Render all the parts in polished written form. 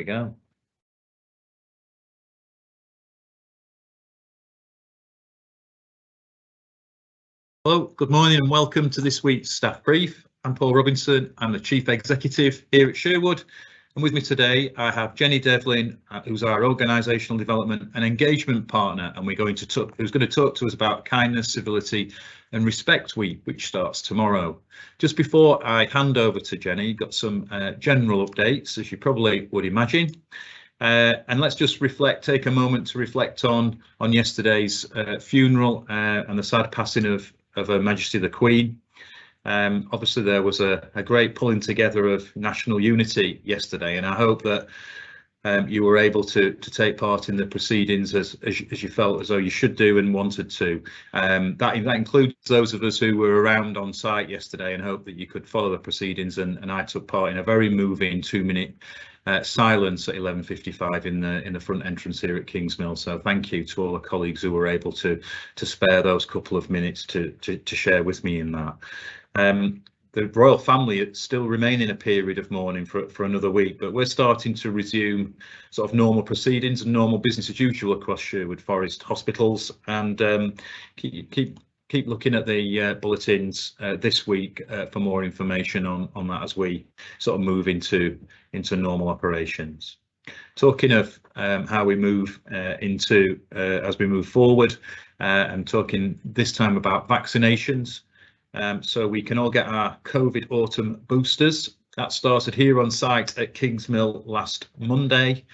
we go. Hello, good morning and welcome to this week's staff brief. I'm Paul Robinson, I'm the Chief Executive here at Sherwood, and with me today I have Jenny Devlin, who's our Organisational Development and Engagement Partner, and who's going to talk to us about Kindness, Civility and Respect Week, which starts tomorrow. Just before I hand over to Jenny, got some general updates, as you probably would imagine. And let's just take a moment to reflect on yesterday's funeral and the sad passing of Her Majesty the Queen. Obviously there was a great pulling together of national unity yesterday, and I hope that you were able to take part in the proceedings as you felt as though you should do and wanted to. That includes those of us who were around on site yesterday, and hope that you could follow the proceedings, and I took part in a very moving 2-minute silence at 11:55 in the front entrance here at Kingsmill. So thank you to all the colleagues who were able to spare those couple of minutes to share with me in that. The royal family still remain in a period of mourning for another week, but we're starting to resume sort of normal proceedings and normal business as usual across Sherwood Forest hospitals, and keep looking at the bulletins this week for more information on that as we sort of move into normal operations. Talking of how we move as we move forward, and talking this time about vaccinations. So we can all get our COVID autumn boosters. That started here on site at Kingsmill last Monday,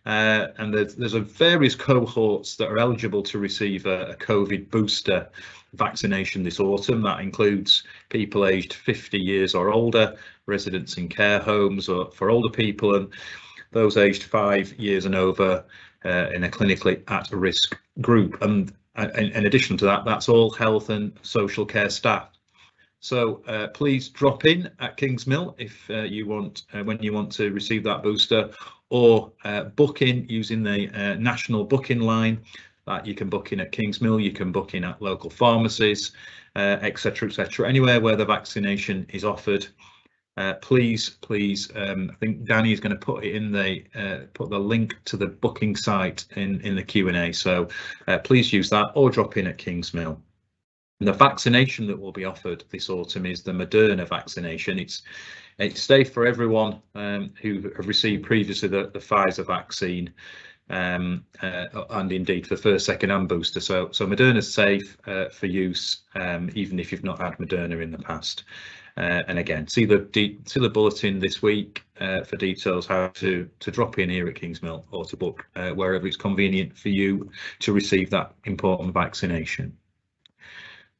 and there's various cohorts that are eligible to receive a COVID booster vaccination this autumn. That includes people aged 50 years or older, residents in care homes or for older people, and those aged 5 years and over in a clinically at-risk group. And in addition to that, that's all health and social care staff. So please drop in at Kingsmill if you want when you want to receive that booster, or book in using the national booking line that you can book in at Kingsmill. You can book in at local pharmacies, etc., etc. Anywhere where the vaccination is offered. Please, I think Danny is going to put it in put the link to the booking site in the Q&A. So please use that or drop in at Kingsmill. The vaccination that will be offered this autumn is the Moderna vaccination. It's safe for everyone who have received previously the Pfizer vaccine, and indeed for first, second and booster. So Moderna is safe for use, even if you've not had Moderna in the past. And again, see the bulletin this week for details how to drop in here at Kingsmill or to book wherever it's convenient for you to receive that important vaccination.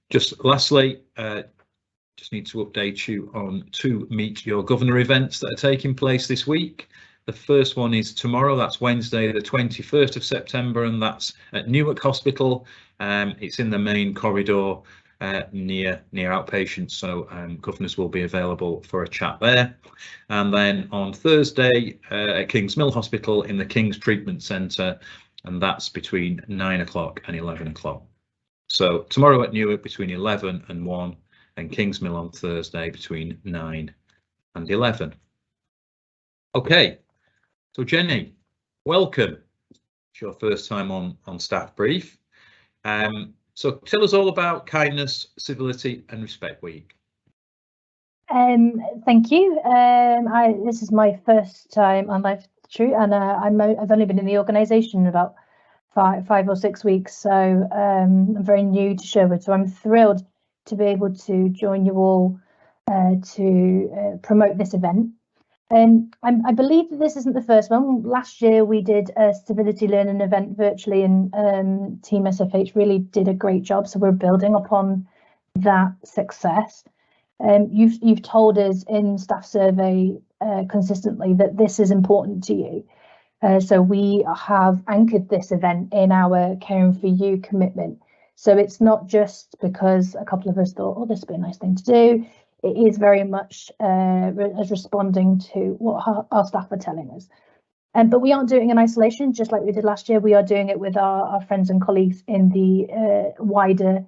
Just lastly, just need to update you on 2 Meet Your Governor events that are taking place this week. The first one is tomorrow, that's Wednesday the 21st of September, and that's at Newark Hospital. It's in the main corridor near outpatients, so governors will be available for a chat there. And then on Thursday at Kingsmill Hospital in the King's Treatment Centre, and that's between 9 o'clock and 11 o'clock. So tomorrow at Newark between 11 and 1, and Kingsmill on Thursday between 9 and 11. Okay, so Jenny, welcome. It's your first time on Staff Brief. So tell us all about Kindness, Civility and Respect Week. Thank you. This is my first time on Live True, and I've only been in the organisation about 5 or 6 weeks, so I'm very new to Sherwood, so I'm thrilled to be able to join you all to promote this event. I believe that this isn't the first one. Last year we did a civility learning event virtually, and Team SFH really did a great job, so we're building upon that success. You've told us in staff survey consistently that this is important to you. So we have anchored this event in our Caring for You commitment. So it's not just because a couple of us thought, oh, this would be a nice thing to do. It is very much as responding to what our staff are telling us. But we aren't doing it in isolation, just like we did last year. We are doing it with our friends and colleagues in the wider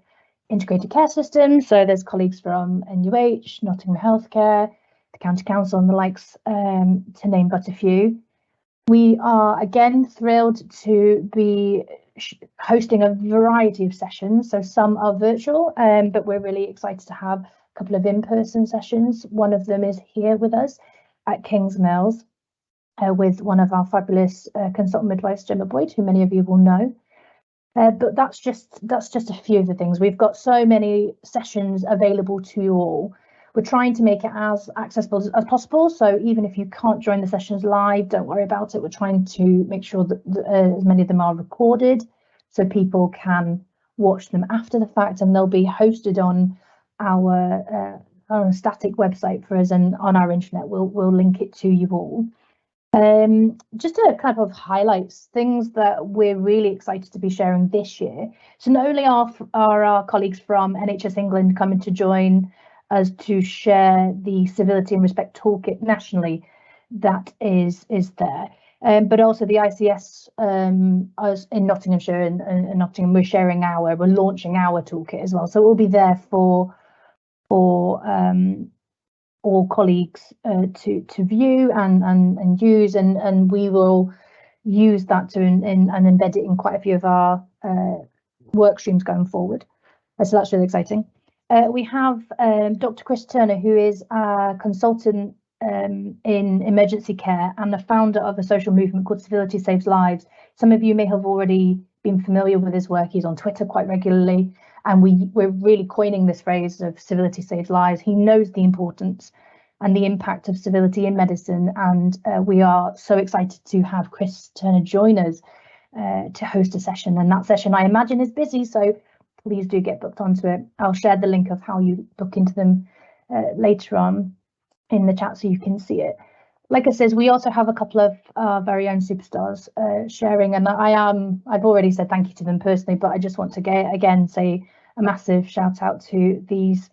integrated care system. So there's colleagues from NUH, Nottingham Healthcare, the County Council and the likes, to name but a few. We are again thrilled to be hosting a variety of sessions. So some are virtual, but we're really excited to have a couple of in-person sessions. One of them is here with us at Kings Mills with one of our fabulous consultant midwives, Gemma Boyd, who many of you will know. But that's just a few of the things. We've got so many sessions available to you all. We're trying to make it as accessible as possible. So even if you can't join the sessions live, don't worry about it. We're trying to make sure that as many of them are recorded so people can watch them after the fact, and they'll be hosted on our static website for us and on our intranet. We'll link it to you all. Just to kind of highlights things that we're really excited to be sharing this year. So not only are our colleagues from NHS England coming to join us to share the Civility and Respect Toolkit nationally, that is there, but also the ICS us in Nottinghamshire and Nottingham, we're launching our toolkit as well. So it will be there for all colleagues to view and use, and we will use that to and embed it in quite a few of our work streams going forward. So that's really exciting. We have Dr. Chris Turner, who is a consultant in emergency care and the founder of a social movement called Civility Saves Lives. Some of you may have already been familiar with his work. He's on Twitter quite regularly, and we're really coining this phrase of civility saves lives. He knows the importance and the impact of civility in medicine, and we are so excited to have Chris Turner join us to host a session. And that session, I imagine, is busy, so please do get booked onto it. I'll share the link of how you book into them later on in the chat so you can see it. Like I said, we also have a couple of our very own superstars sharing, and I've already said thank you to them personally, but I just want to again say a massive shout out to these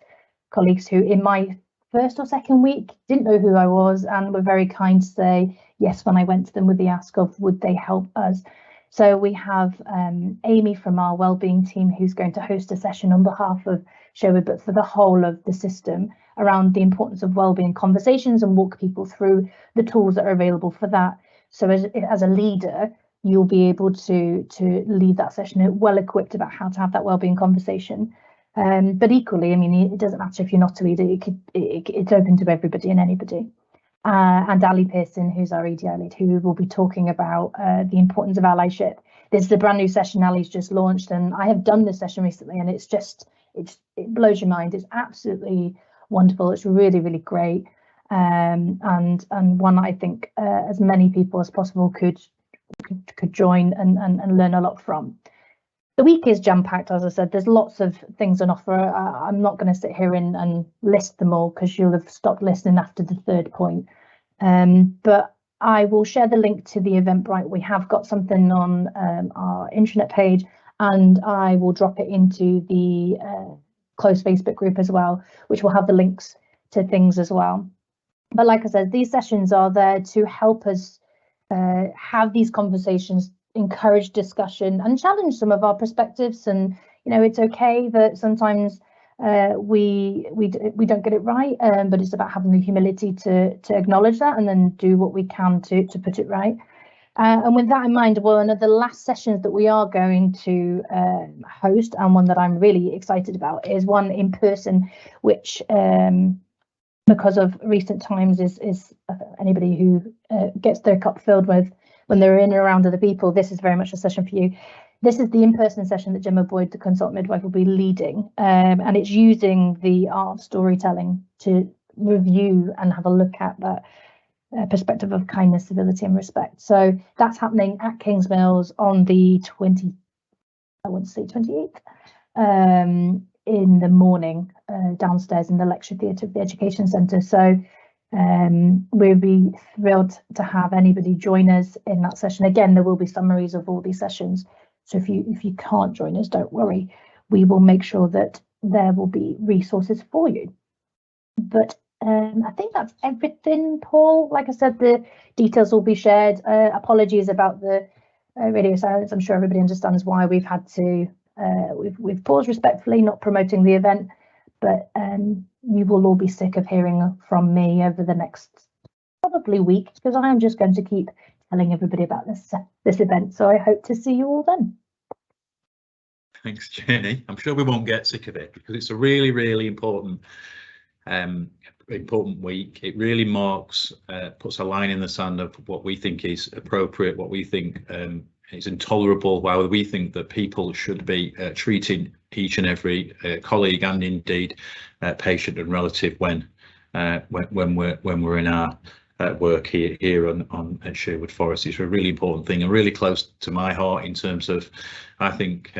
colleagues who in my first or second week didn't know who I was and were very kind to say yes when I went to them with the ask of would they help us. So we have Amy from our wellbeing team who's going to host a session on behalf of Sherwood, but for the whole of the system, around the importance of wellbeing conversations and walk people through the tools that are available for that. So as a leader, you'll be able to leave that session well equipped about how to have that wellbeing conversation. But equally, I mean, it doesn't matter if you're not a leader, it's open to everybody and anybody. And Ali Pearson, who's our EDI lead, who will be talking about the importance of allyship. This is a brand new session Ali's just launched, and I have done this session recently, and it blows your mind. It's absolutely wonderful. It's really, really great, and one I think as many people as possible could join and learn a lot from. The week is jam-packed, as I said. There's lots of things on offer. I'm not going to sit here and list them all because you'll have stopped listening after the third point. But I will share the link to the Eventbrite. We have got something on our intranet page, and I will drop it into the closed Facebook group as well, which will have the links to things as well. But like I said, these sessions are there to help us have these conversations, encourage discussion and challenge some of our perspectives. And it's okay that sometimes we don't get it right, but it's about having the humility to acknowledge that and then do what we can to put it right. And with that in mind, one of the last sessions that we are going to host, and one that I'm really excited about, is one in person, which because of recent times is anybody who gets their cup filled with when they're in and around other people, this is very much a session for you. This is the in-person session that Gemma Boyd, the consultant midwife, will be leading, and it's using the art of storytelling to review and have a look at that perspective of kindness, civility and respect. So that's happening at Kings Mills on the 28th in the morning, downstairs in the lecture theatre of the Education Centre. So we'll be thrilled to have anybody join us in that session. Again, there will be summaries of all these sessions, so if you can't join us, don't worry, we will make sure that there will be resources for you. But I think that's everything, Paul. Like I said, the details will be shared. Apologies about the radio silence. I'm sure everybody understands why we've had to we've paused respectfully, not promoting the event, but you will all be sick of hearing from me over the next probably week, because I am just going to keep telling everybody about this event. So I hope to see you all then. Thanks, Jenny. I'm sure we won't get sick of it because it's a really, really important week. It really marks, puts a line in the sand of what we think is appropriate, what we think is intolerable, while we think that people should be treating each and every colleague and indeed patient and relative when we're in our work here on at Sherwood Forest. It's a really important thing and really close to my heart in terms of, I think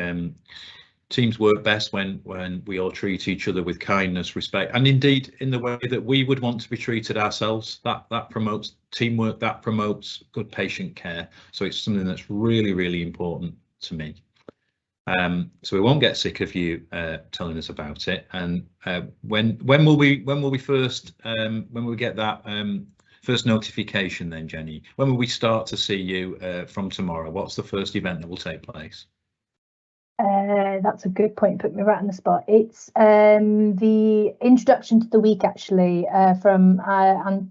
teams work best when we all treat each other with kindness, respect, and indeed in the way that we would want to be treated ourselves. That promotes teamwork, that promotes good patient care. So it's something that's really, really important to me. So we won't get sick of you telling us about it. And when will we first when will we get that first notification then, Jenny? When will we start to see you from tomorrow? What's the first event that will take place? That's a good point. Put me right on the spot. It's the introduction to the week, actually, from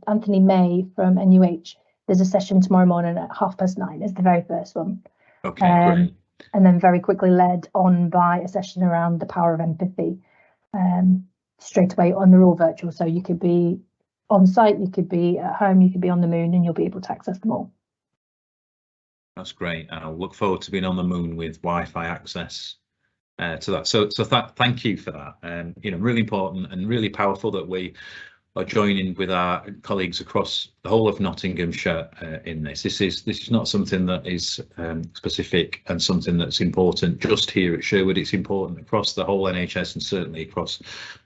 Anthony May from NUH. There's a session tomorrow morning at 9:30. It's the very first one. Okay, great. And then very quickly led on by a session around the power of empathy. Straight away, and they're all virtual, so you could be on site, you could be at home, you could be on the moon, and you'll be able to access them all. That's great. I'll look forward to being on the moon with Wi-Fi access to that. So thank you for that. You know, really important and really powerful that we are joining with our colleagues across the whole of Nottinghamshire in this. This is not something that is specific and something that's important just here at Sherwood. It's important across the whole NHS and certainly across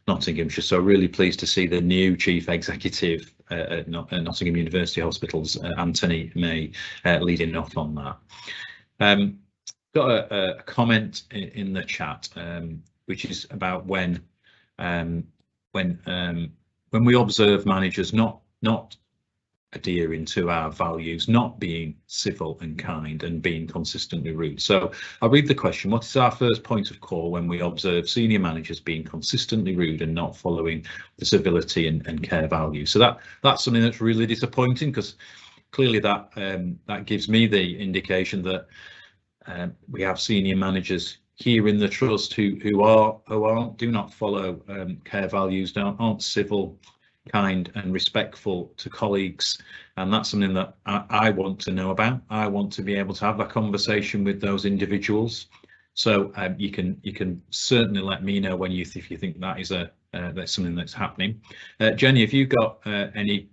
Nottinghamshire. So really pleased to see the new Chief Executive at Nottingham University Hospitals, Anthony May, leading off on that. Got a comment in the chat, which is about when we observe managers not adhering to our values, not being civil and kind and being consistently rude. So I'll read the question. What is our first point of call when we observe senior managers being consistently rude and not following the civility and care values? So that's something that's really disappointing, because clearly that gives me the indication that we have senior managers here in the trust who do not follow care values, aren't civil, kind and respectful to colleagues, and that's something that I want to know about. I want to be able to have that conversation with those individuals. So you can certainly let me know when if you think that is that's something that's happening. Jenny, have you got any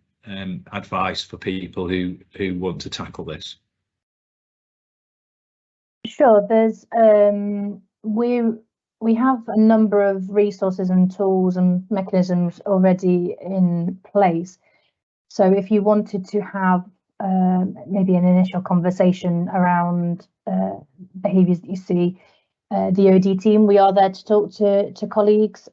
advice for people who want to tackle this? Sure. There's we have a number of resources and tools and mechanisms already in place. So if you wanted to have maybe an initial conversation around behaviours that you see, the OD team, we are there to talk to colleagues,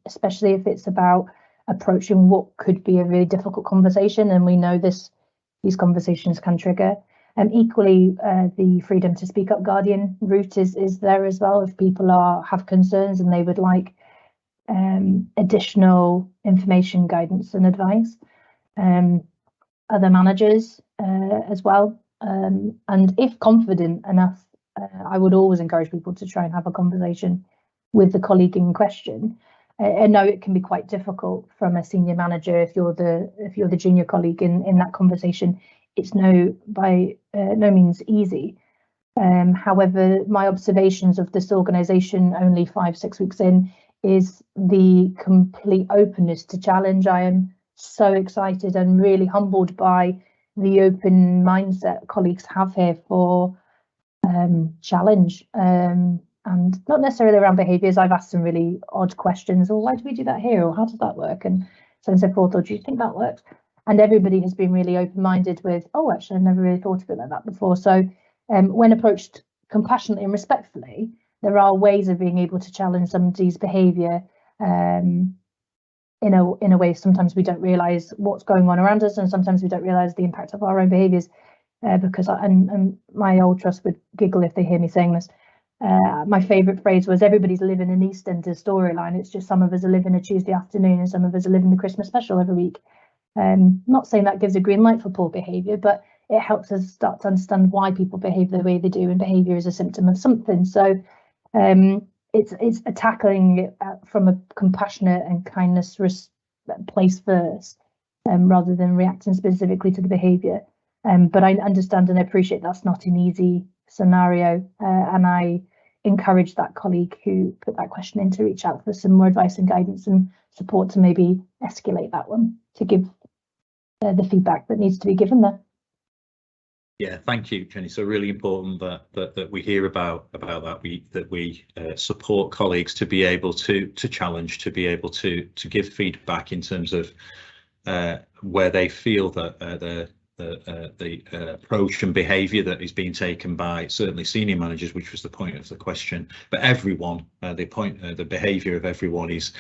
especially if it's about approaching what could be a really difficult conversation, and we know these conversations can trigger. And equally, the Freedom to Speak Up Guardian route is there as well, if people have concerns and they would like additional information, guidance and advice. Other managers as well. And if confident enough, I would always encourage people to try and have a conversation with the colleague in question. I know it can be quite difficult from a senior manager if you're the junior colleague in that conversation. It's by no means easy. However, my observations of this organisation only 5-6 weeks in is the complete openness to challenge. I am so excited and really humbled by the open mindset colleagues have here for challenge, and not necessarily around behaviours. I've asked some really odd questions, or why do we do that here, or how does that work, and so on and so forth, or do you think that works? And everybody has been really open-minded with, oh, actually, I've never really thought of it like that before. So when approached compassionately and respectfully, there are ways of being able to challenge somebody's behaviour in a way. Sometimes we don't realise what's going on around us, and sometimes we don't realise the impact of our own behaviours. Because and my old trust would giggle if they hear me saying this. My favourite phrase was, everybody's living an EastEnders storyline. It's just some of us are living a Tuesday afternoon and some of us are living the Christmas special every week. Not saying that gives a green light for poor behaviour, but it helps us start to understand why people behave the way they do, and behaviour is a symptom of something. So it's tackling it from a compassionate and kindness place first, rather than reacting specifically to the behaviour. But I understand and appreciate that's not an easy scenario, and I encourage that colleague who put that question in to reach out for some more advice and guidance and support to maybe escalate that one to give the feedback that needs to be given there. Yeah, thank you, Jenny. So really important that we hear about that we support colleagues to be able to challenge, to be able to give feedback in terms of where they feel that the approach and behaviour that is being taken by certainly senior managers, which was the point of the question, but everyone, the behaviour of everyone is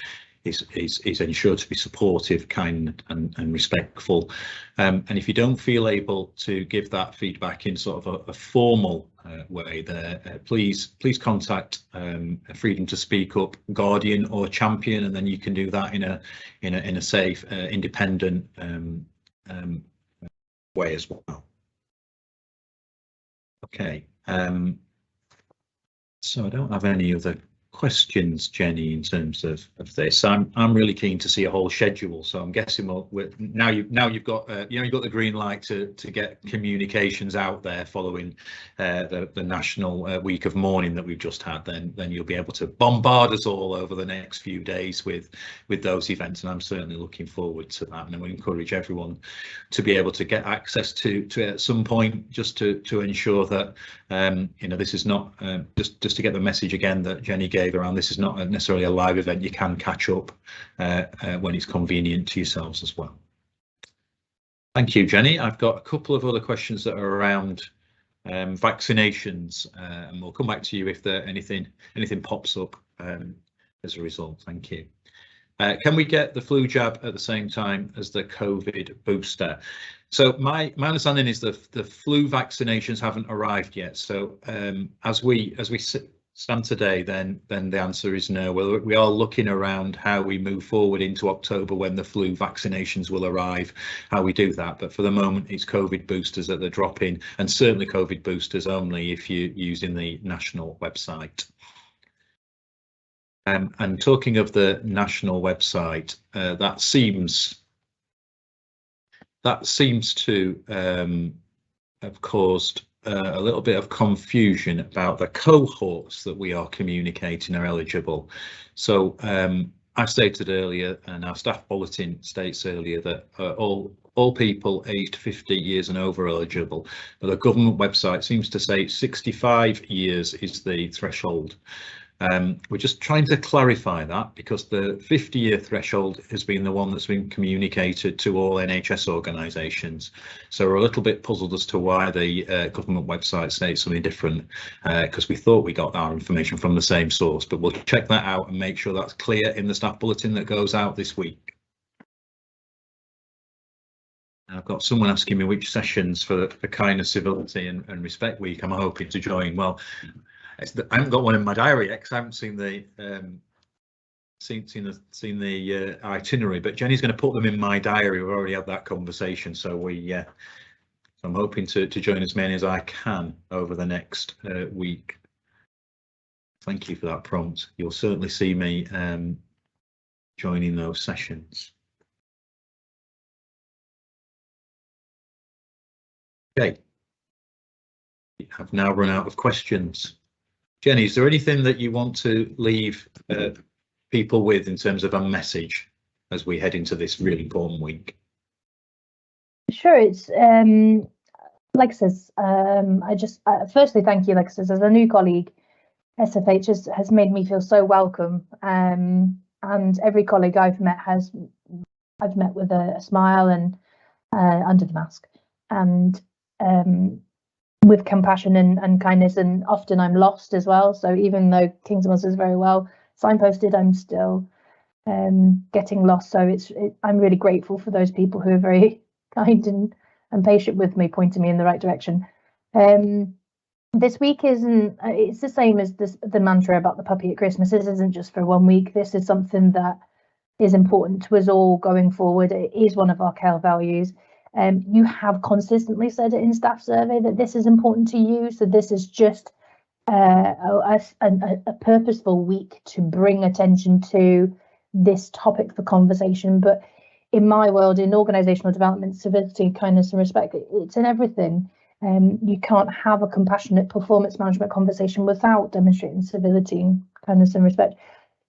ensured to be supportive, kind and respectful. And if you don't feel able to give that feedback in sort of a formal way, there, please contact Freedom to Speak Up Guardian or Champion, and then you can do that in a safe, independent way as well. Okay, so I don't have any other questions, Jenny, in terms of this. I'm really keen to see a whole schedule, so I'm guessing now you've got you've got the green light to get communications out there following the National Week of Mourning that we've just had. Then you'll be able to bombard us all over the next few days with those events, and I'm certainly looking forward to that. And we encourage everyone to be able to get access to at some point, just to ensure that this is not just to get the message again that Jenny gave around, this is not necessarily a live event. You can catch up when it's convenient to yourselves as well. Thank you, Jenny. I've got a couple of other questions that are around vaccinations, and we'll come back to you if there anything pops up as a result. Thank you. Can we get the flu jab at the same time as the COVID booster? So my understanding is that the flu vaccinations haven't arrived yet. So as we stand today, then the answer is no. We are looking around how we move forward into October when the flu vaccinations will arrive, how we do that. But for the moment, it's COVID boosters that they're dropping, and certainly COVID boosters only if you're using the national website. And talking of the national website, that seems to have caused a little bit of confusion about the cohorts that we are communicating are eligible. So I stated earlier, and our staff bulletin states earlier, that all people aged 50 years and over are eligible, but the government website seems to say 65 years is the threshold. We're just trying to clarify that, because the 50-year threshold has been the one that's been communicated to all NHS organisations. So we're a little bit puzzled as to why the government website states something different, because we thought we got our information from the same source, but we'll check that out and make sure that's clear in the staff bulletin that goes out this week. I've got someone asking me which sessions for Kindness, Civility and Respect Week I'm hoping to join. Well, I haven't got one in my diary yet because I haven't seen the seen the itinerary, but Jenny's going to put them in my diary. We've already had that conversation, so I'm hoping to join as many as I can over the next week. Thank you for that prompt. You'll certainly see me joining those sessions. Okay, I've now run out of questions. Jenny, is there anything that you want to leave people with in terms of a message as we head into this really important week? Sure. It's Lexis. I just firstly thank you, Lexis, as a new colleague. SFH has made me feel so welcome, and every colleague I've met with a smile and under the mask, and with compassion and kindness, and often I'm lost as well. So even though Kings Mills is very well signposted, I'm still getting lost. So I'm really grateful for those people who are very kind and patient with me, pointing me in the right direction. This week it's the same as the mantra about the puppy at Christmas. This isn't just for 1 week. This is something that is important to us all going forward. It is one of our core values. You have consistently said it in staff survey that this is important to you. So this is just a purposeful week to bring attention to this topic for conversation. But in my world, in organisational development, civility, kindness and respect, it's in everything. You can't have a compassionate performance management conversation without demonstrating civility, kindness and respect.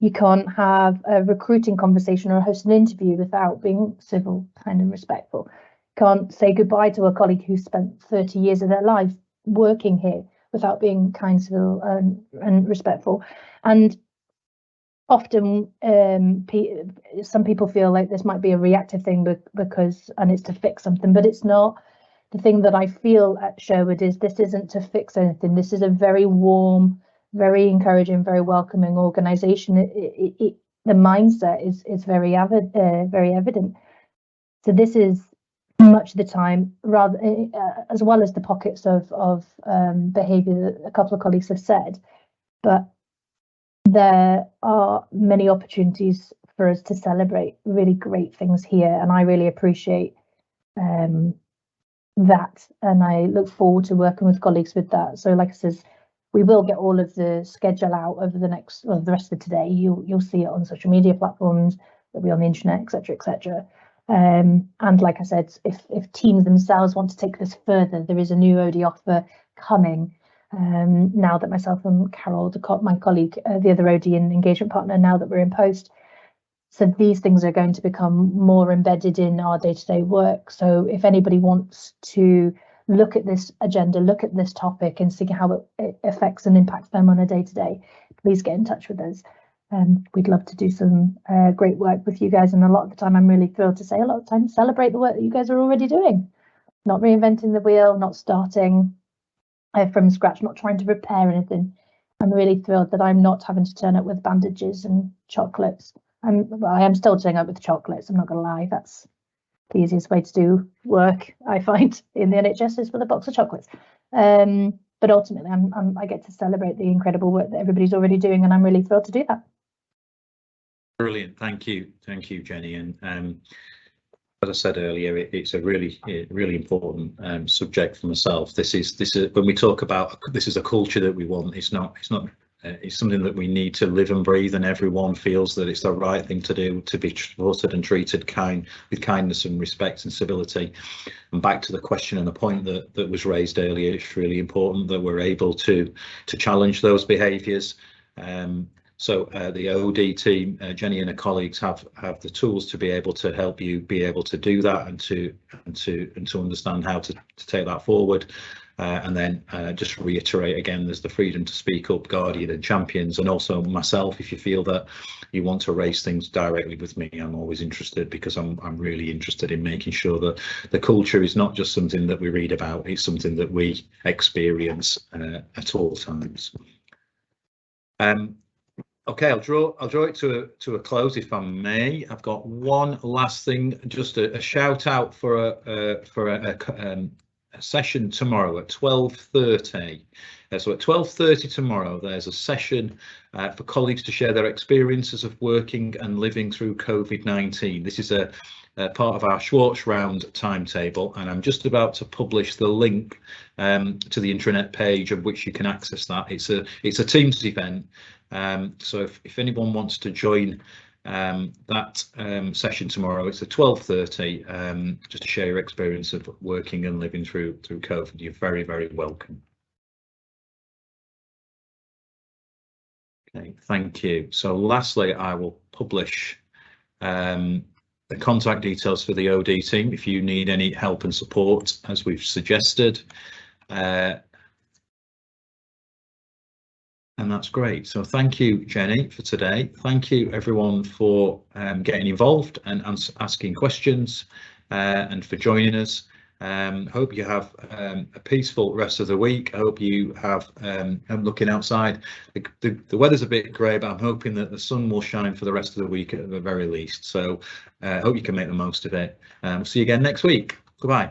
You can't have a recruiting conversation or host an interview without being civil, kind and respectful. Can't say goodbye to a colleague who spent 30 years of their life working here without being kind, civil and respectful. And often some people feel like this might be a reactive thing because it's to fix something, but it's not. The thing that I feel at Sherwood is this isn't to fix anything. This is a very warm, very encouraging, very welcoming organisation. The mindset is very evident. So this is much of the time, rather as well as the pockets of behaviour that a couple of colleagues have said, but there are many opportunities for us to celebrate really great things here, and I really appreciate that, and I look forward to working with colleagues with that. So like I says, we will get all of the schedule out over the rest of today. You'll see it on social media platforms, it'll be on the internet, etc., etc. And like I said, if teams themselves want to take this further, there is a new OD offer coming. Now that myself and Carol, my colleague, the other OD and engagement partner, now that we're in post, so these things are going to become more embedded in our day-to-day work. So if anybody wants to look at this agenda, look at this topic and see how it affects and impacts them on a day-to-day, please get in touch with us. We'd love to do some great work with you guys. And a lot of the time, I'm really thrilled to say a lot of times celebrate the work that you guys are already doing, not reinventing the wheel, not starting from scratch, not trying to repair anything. I'm really thrilled that I'm not having to turn up with bandages and chocolates. I am still turning up with chocolates, I'm not going to lie. That's the easiest way to do work, I find, in the NHS, is with a box of chocolates. But ultimately, I get to celebrate the incredible work that everybody's already doing, and I'm really thrilled to do that. Brilliant, thank you, Jenny. And as I said earlier, it's a really important subject for myself. This is when we talk about this is a culture that we want. It's something that we need to live and breathe, and everyone feels that it's the right thing to do, to be supported and treated with kindness and respect and civility. And back to the question and the point that was raised earlier, it's really important that we're able to challenge those behaviours. So the OD team, Jenny and her colleagues have the tools to be able to help you be able to do that and to understand how to take that forward. And then just reiterate again, there's the freedom to speak up, Guardian and Champions, and also myself. If you feel that you want to raise things directly with me, I'm always interested, because I'm really interested in making sure that the culture is not just something that we read about, it's something that we experience at all times. Okay, I'll draw it to a close, if I may. I've got one last thing, just a shout out for a session tomorrow at 12:30. So at 12:30 tomorrow, there's a session for colleagues to share their experiences of working and living through COVID-19. This is a part of our Schwartz Round timetable, and I'm just about to publish the link to the intranet page of which you can access that. It's a Teams event, so if anyone wants to join that session tomorrow, it's at 12:30, just to share your experience of working and living through COVID. You're very welcome. Okay, thank you. So lastly, I will publish the contact details for the OD team if you need any help and support, as we've suggested. And that's great. So thank you, Jenny, for today. Thank you, everyone, for getting involved and asking questions and for joining us. Hope you have a peaceful rest of the week. I hope you have, I'm looking outside, the weather's a bit grey, but I'm hoping that the sun will shine for the rest of the week at the very least. So I hope you can make the most of it. See you again next week. Goodbye.